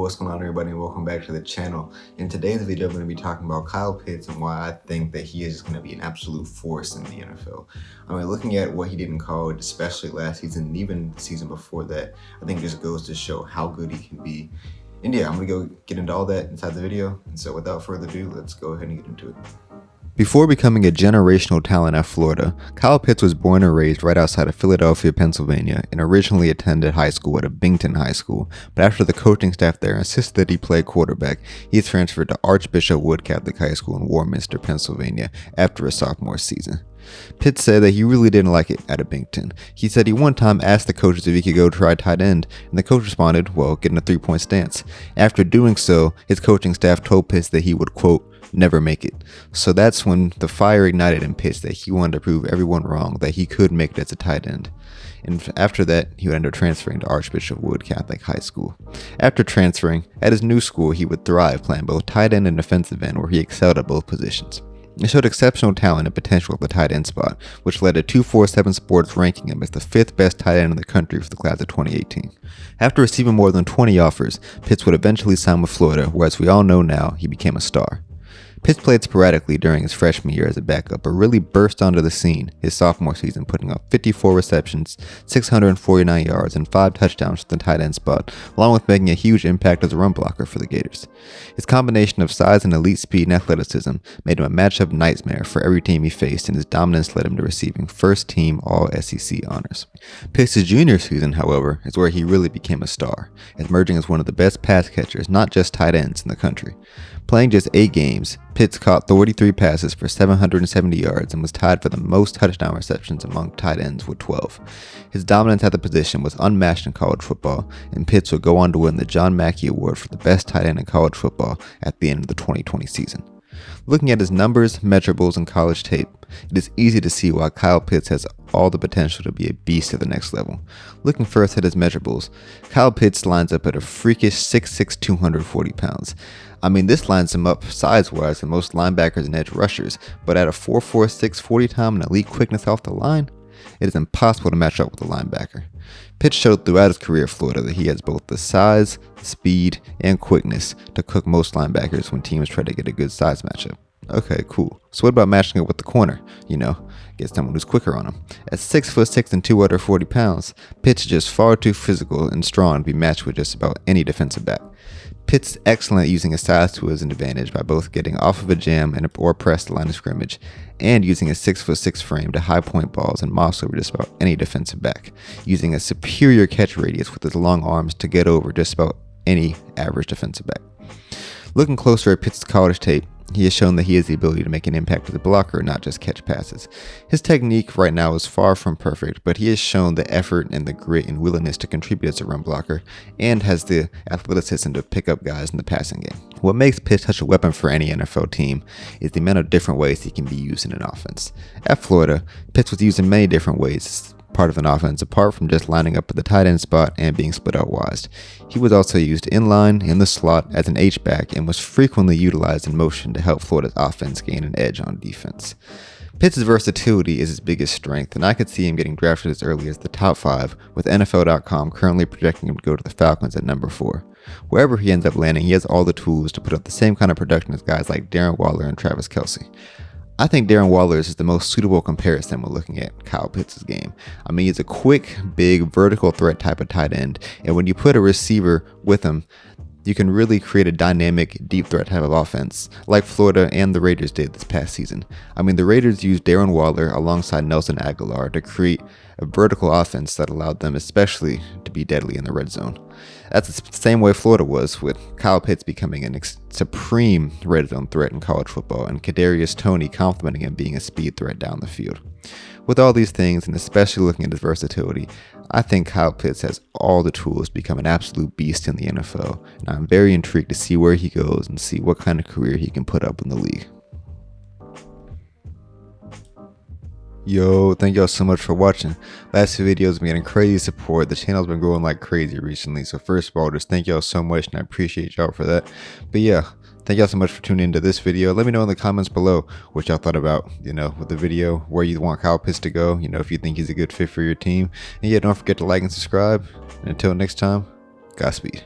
what's going on everybody, and welcome back to the channel. In today's video, I'm going to be talking about Kyle Pitts and why I think that he is going to be an absolute force in the NFL. I mean, looking at what he did in college, especially last season and even the season before that, I think just goes to show how good he can be. And yeah, I'm going to go get into all that inside the video. And so without further ado, let's go ahead and get into it. Before becoming a generational talent at Florida, Kyle Pitts was born and raised right outside of Philadelphia, Pennsylvania, and originally attended high school at Abington High School, but after the coaching staff there insisted that he play quarterback, he transferred to Archbishop Wood Catholic High School in Warminster, Pennsylvania, after his sophomore season. Pitts said that he really didn't like it at Abington. He said he one time asked the coaches if he could go try tight end, and the coach responded, well, get in a three-point stance. After doing so, his coaching staff told Pitts that he would, quote, never make it. So that's when the fire ignited in Pitts that he wanted to prove everyone wrong that he could make it as a tight end. And after that, he would end up transferring to Archbishop Wood Catholic High School. After transferring, at his new school, he would thrive playing both tight end and defensive end, where he excelled at both positions. He showed exceptional talent and potential at the tight end spot, which led to 247 Sports ranking him as the 5th best tight end in the country for the class of 2018. After receiving more than 20 offers, Pitts would eventually sign with Florida, where as we all know now, he became a star. Pitts played sporadically during his freshman year as a backup, but really burst onto the scene his sophomore season, putting up 54 receptions, 649 yards, and 5 touchdowns from the tight end spot, along with making a huge impact as a run blocker for the Gators. His combination of size and elite speed and athleticism made him a matchup nightmare for every team he faced, and his dominance led him to receiving first-team All-SEC honors. Pitts' junior season, however, is where he really became a star, emerging as one of the best pass catchers, not just tight ends, in the country. Playing just 8 games, Pitts caught 33 passes for 770 yards and was tied for the most touchdown receptions among tight ends with 12. His dominance at the position was unmatched in college football, and Pitts would go on to win the John Mackey Award for the best tight end in college football at the end of the 2020 season. Looking at his numbers, measurables, and college tape, it is easy to see why Kyle Pitts has all the potential to be a beast at the next level. Looking first at his measurables, Kyle Pitts lines up at a freakish 6'6", 240 pounds. I mean, this lines him up size-wise than most linebackers and edge rushers, but at a 4.46 40 time and elite quickness off the line, it is impossible to match up with a linebacker. Pitts showed throughout his career at Florida that he has both the size, speed, and quickness to cook most linebackers when teams try to get a good size matchup. Okay, cool. So what about matching up with the corner? Get someone who's quicker on him. At 6'6" and 240 pounds, Pitts is just far too physical and strong to be matched with just about any defensive back. Pitts is excellent at using his size to his advantage by both getting off of a jam or press the line of scrimmage, and using a 6'6" frame to high point balls and moss over just about any defensive back, using a superior catch radius with his long arms to get over just about any average defensive back. Looking closer at Pitts' college tape, he has shown that he has the ability to make an impact as a blocker, not just catch passes. His technique right now is far from perfect, but he has shown the effort and the grit and willingness to contribute as a run blocker, and has the athleticism to pick up guys in the passing game. What makes Pitts such a weapon for any NFL team is the amount of different ways he can be used in an offense. At Florida, Pitts was used in many different ways as part of an offense, apart from just lining up at the tight end spot and being split out wide. He was also used in line, in the slot, as an H-back, and was frequently utilized in motion to help Florida's offense gain an edge on defense. Pitts' versatility is his biggest strength, and I could see him getting drafted as early as the top 5, with NFL.com currently projecting him to go to the Falcons at number 4. Wherever he ends up landing, he has all the tools to put up the same kind of production as guys like Darren Waller and Travis Kelce. I think Darren Waller is the most suitable comparison when looking at Kyle Pitts' game. I mean, he's a quick, big, vertical threat type of tight end, and when you put a receiver with him, you can really create a dynamic, deep threat type of offense, like Florida and the Raiders did this past season. I mean, the Raiders used Darren Waller alongside Nelson Aguilar to create a vertical offense that allowed them especially to be deadly in the red zone. That's the same way Florida was, with Kyle Pitts becoming a supreme red zone threat in college football, and Kadarius Toney complementing him being a speed threat down the field. With all these things, and especially looking at his versatility, I think Kyle Pitts has all the tools to become an absolute beast in the NFL, and I'm very intrigued to see where he goes and see what kind of career he can put up in the league. Yo, thank y'all so much for watching. Last few videos have been getting crazy support. The channel's been growing like crazy recently. So first of all, just thank y'all so much, and I appreciate y'all for that. But yeah, thank y'all so much for tuning into this video. Let me know in the comments below what y'all thought about, with the video, where you want Kyle Pitts to go, if you think he's a good fit for your team. And yeah, don't forget to like and subscribe. And until next time, Godspeed.